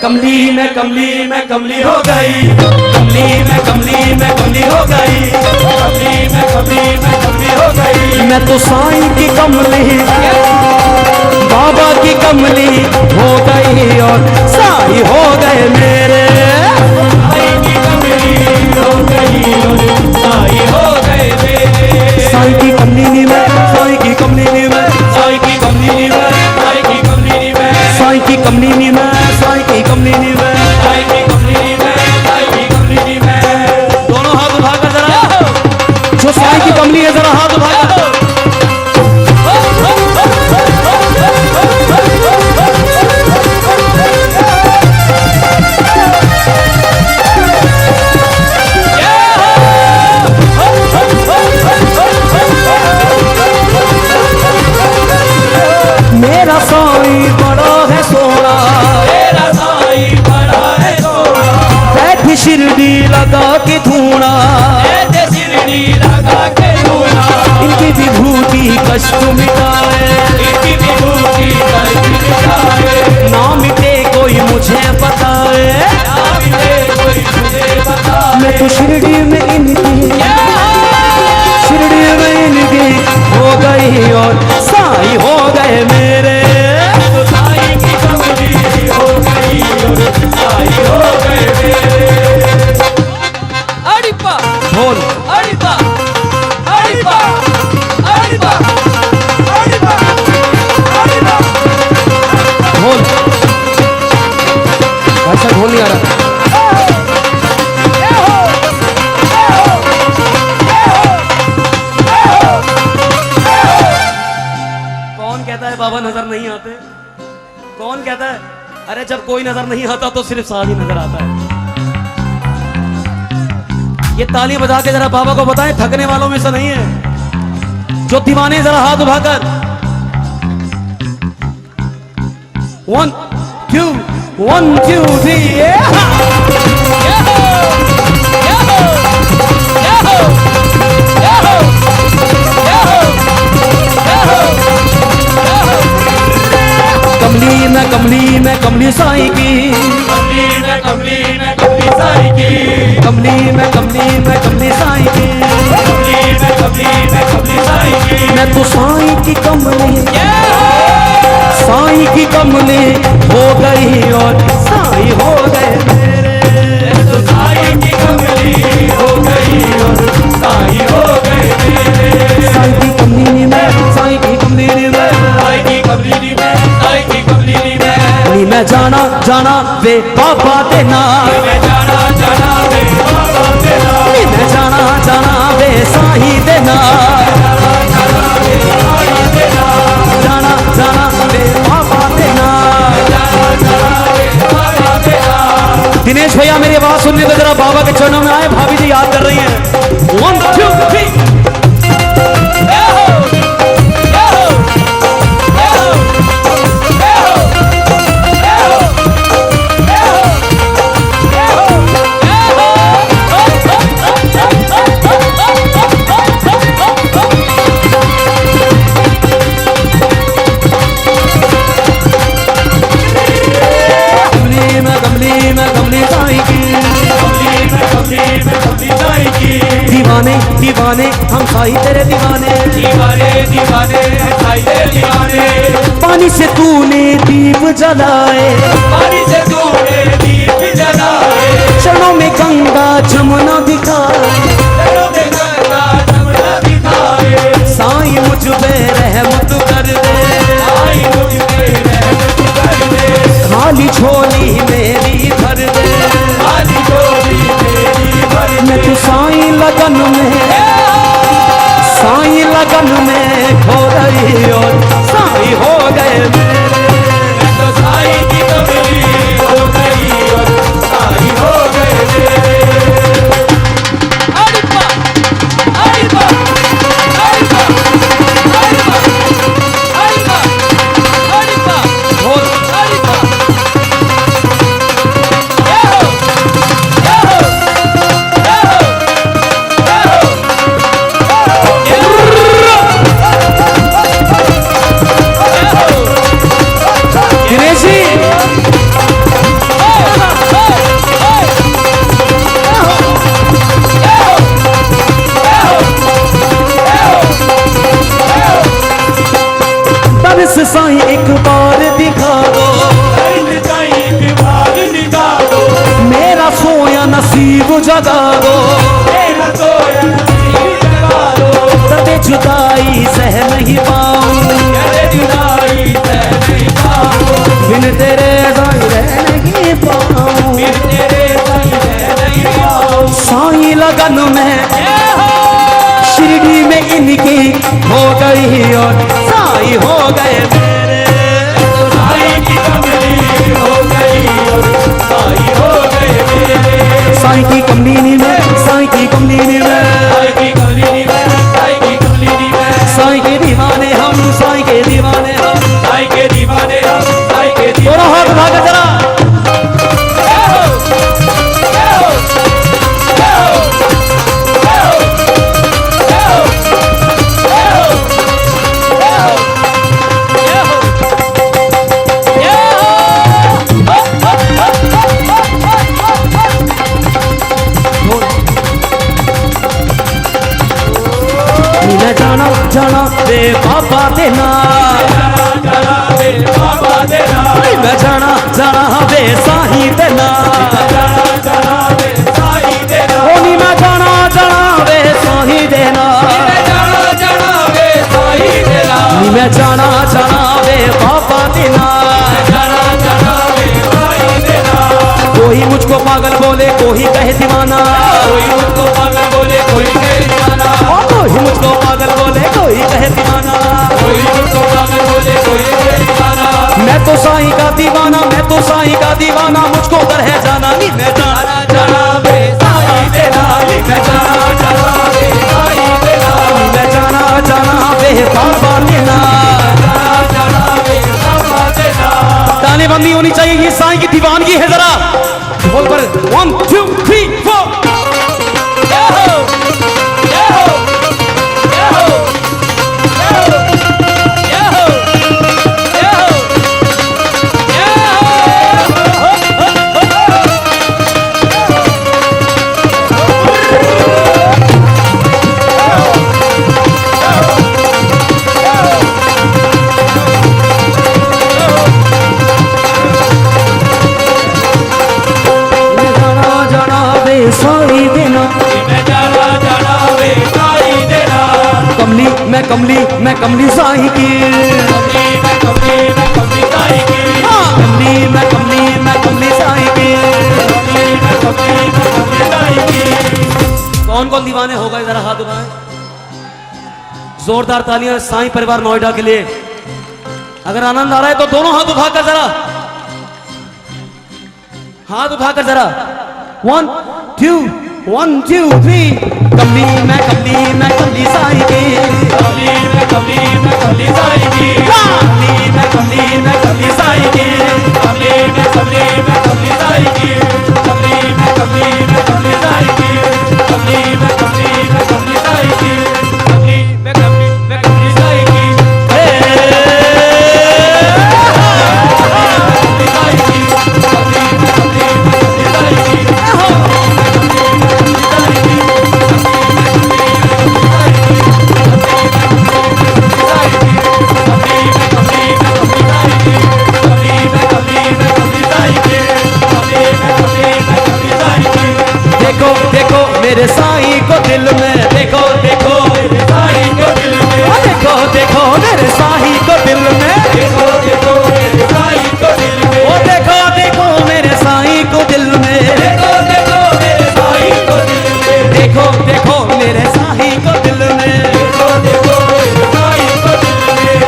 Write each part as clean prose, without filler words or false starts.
कमली में कमली में कमली हो गई, कमली में कमली में कमली हो गई, कमली में कमली में कमली हो गई। मैं तो साईं की कमली बाबा की कमली हो गई और साईं हो गए मेरे। साईं की कमली हो गई और साईं हो गए मेरे। साईं की कमली नी मैं, साईं की कमली नी मैं, साईं की कमली नी मैं, साईं की कमली नी मैं, साईं की कमली नी मैं, साईं की कमली नी मैं, साईं की कमली नी मैं, साईं की कमली नी मैं। दोनों हाथ उठाकर जरा, जो साईं की कमली है जरा हाथ उठाकर। मेरा साईं बड़ा है सोना, मेरा साईं बड़ा है सोना, बैठी शिरडी लगा के धूना, ऐसे शिरडी लगा के धूना। इनकी विभूति कष्ट मिटाए, इनकी विभूति कष्ट मिटाए। ना मिटे कोई मुझे बताए, ना मिले कोई मुझे बताए। मैं तो शिरडी में इनकी, शिरडी में इनकी हो गई और साईं हो गए मेरे। तो साईं की कमली हो गई और साईं हो गए मेरे। अड़िपा बोल अड़िपा अड़िपा अड़िपा अड़िपा अड़िपा। बोल अच्छा बोल नहीं आ रहा। कौन कहता है बाबा नजर नहीं आते? कौन कहता है? अरे जब कोई नजर नहीं आता तो सिर्फ साथ ही नजर आता है। ये ताली बजा के जरा बाबा को बताएं, थकने वालों में से नहीं है। जो दीवाने जरा हाथ उठाकर 1 2 1 2 3 कमली में कमली में कमली साईं की, कमली में कमली में कमली साईं की, कमली में कमली में कमली साईं की, कमली में कमली में कमली साईं की। मैं तो साईं की कमली, साईं की कमली हो गई और साईं हो गए मेरे। तो साईं की कमली हो गई और साईं हो गए मेरे। साईं की कमली में, साईं की कमली में, साईं की कमली नी मैं, साईं की कमली नी मैं। मैं जाना जाना वे बाबा देना, मैं जाना जाना वे बाबा देना, मैं जाना जाना वे साईं देना, जाना वे साईं देना, जाना जाना वे बाबा देना। जाना जाना वे बाबा देना। दिनेश भैया मेरी आवाज सुनने को जरा बाबा के चरणों में आए। भाभी जी याद कर रही हैं। 1 2 3 दीवाने दीवाने हम साईं तेरे दीवाने, दीवाने दीवाने साईं तेरे दीवाने। पानी से तूने दीप जलाए, पानी से तूने दीप जलाए, चरणों में गंगा जमुना दिखाए, चरणों में गंगा जमुना दिखाए। साईं मुझ पे रहमत कर दे, साईं मुझ पे रहमत कर दे। खाली झोली मेरी भर दे, खाली झोली मेरी भर दे। मैं तू साईं लगन में, साईं लगन में खो रही और साईं हो गए मेरे। मैं तो साईं की कमली हो गई और साईं हो गए मेरे। अड़िपा अड़िपा अड़िपा अड़िपा अड़िपा अड़िपा बोल अड़िपा। लगा दो, मेरा कोयल दिल लगा दो, कभी जुदाई सह नहीं पाऊं, तेरे जुदाई सह नहीं पाऊं, बिन तेरे साईं रह नहीं पाऊं, बिन तेरे संग रह नहीं पाऊं। साईं लगन में शिरडी में इनकी हो गई और साईं हो गए मेरे। साईं की कमली हो गई और साईं हो गए मेरे, साईं की कमलीनी में, साईं की कमलीनी में, साईं की कमली में, साईं की कमली में, साईं के दीवाने हम, साईं के दीवाने हम। साईं के दीवाने हम, साईं के दीवाने। दोनों हाथ उठा के जरा, मैं जाना जाना वे बाबा देना, जाना वे बाबा देना, मैं जाना जाना वे साईं देना, जाना जाना वे साईं देना, ओनी मैं जाना जाना वे साईं देना, जाना जाना वे साईं देना, मैं जाना जाना वे बाबा देना। जाना जाना वे साईं देना। कोई मुझको पागल बोले, कोई कहे दीवाना, कोई मुझको पागल बोले, कोई कहे दीवाना, कोई मुझको पागल बोले, कोई कहे दीवाना। कोई मुझको पागल बोले, कोई कहे दीवाना। मैं तो साईं का दीवाना, मैं तो साईं का दीवाना, मुझको कर है जाना नहीं। मैं जाना जाना वे साईं देना, मैं जाना जाना वे साईं देना, मैं जाना जाना वे बाबा देना। जाना जाना वे बाबा देना। ताने बंदी होनी चाहिए, ये साईं की दीवानगी है। जरा बोल पर 1 2 3 4। ये हो, ये हो, ये हो, ये हो, ये हो, मैं जाना जाना वे साईं देना, मैं जाना जाना वे साईं देना। कमली मैं कमली, मैं कमली साईं की, कमली मैं कमली, मैं कमली साईं की, कमली मैं कमली, मैं कमली साईं की। कमली मैं कमली, मैं कमली साईं की। कौन कौन दीवाने हो गए, जरा हाथ उठाएं। जोरदार तालियां साईं परिवार नोएडा के लिए। अगर आनंद आ रहा है तो दोनों हाथ उठाकर जरा, हाथ उठाकर जरा 1 2 1 2 3। कमली मैं कमली, मैं कमली साईं की, कमली मैं कमली, मैं कमली साईं की, कमली मैं कमली, मैं कमली साईं की। कमली मैं कमली, मैं कमली साईं की, कमली मैं कमली, मैं कमली साईं की, कमली मैं कमली, मैं कमली साईं की, कमली मैं कमली, मैं कमली साईं की, कमली साईं की, कमली मैं कमली, मैं कमली साईं की, देखो देखो मेरे साईं को दिल में, देखो देखो मेरे साईं को दिल में, देखो देखो मेरे साईं को दिल में, देखो देखो मेरे साईं को दिल में, ओ देखो देखो मेरे साईं को दिल में, देखो देखो मेरे साईं को दिल में, देखो देखो मेरे साईं को दिल में। देखो देखो मेरे साईं को दिल में।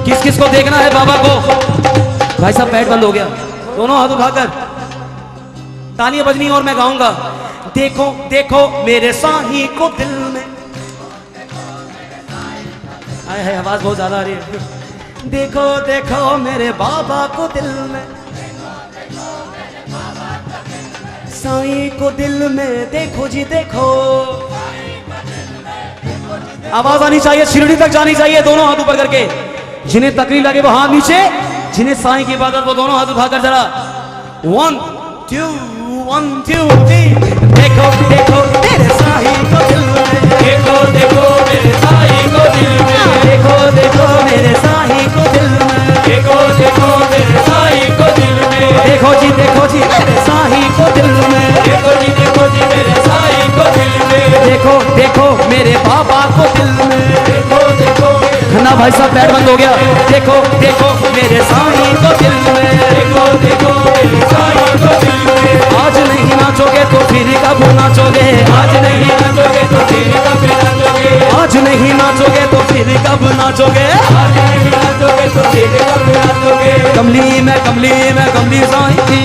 किस किस को देखना है बाबा को? भाई साहब पैड बंद हो गया, दोनों हाथ उठाकर तालियां बजनी और मैं गाऊंगा। देखो देखो मेरे साईं को दिल में, आए है आवाज बहुत ज्यादा आ रही है। देखो देखो मेरे बाबा को दिल में, साईं को दिल में, देखो जी देखो। आवाज आनी चाहिए, शिरडी तक जानी चाहिए, दोनों हाथ ऊपर करके। जिन्हें तकलीफ लगे वो हाथ नीचे, जिन्हें साईं की इबादत वो दोनों हाथ उठाकर जरा 1 2 1 2 3। देखो देखो मेरे साईं को दिल में, देखो देखो मेरे साईं को दिल में, देखो देखो मेरे साईं को दिल में, देखो देखो मेरे साईं को दिल में, देखो जी मेरे साईं को दिल में। देखो जी मेरे भाई साहब पैड बंद हो गया। देखो देखो मेरे साईं को दिल में, देखो देखो मेरे साईं को दिल में। आज नहीं नाचोगे तो फिर कब नाचोगे, आज नहीं नाचोगे तो फिर कब नाचोगे, आज नहीं नाचोगे तो फिर कब नाचोगे। आज नहीं नाचोगे तो फिर कब नाचोगे। कमली में कमली साईं की,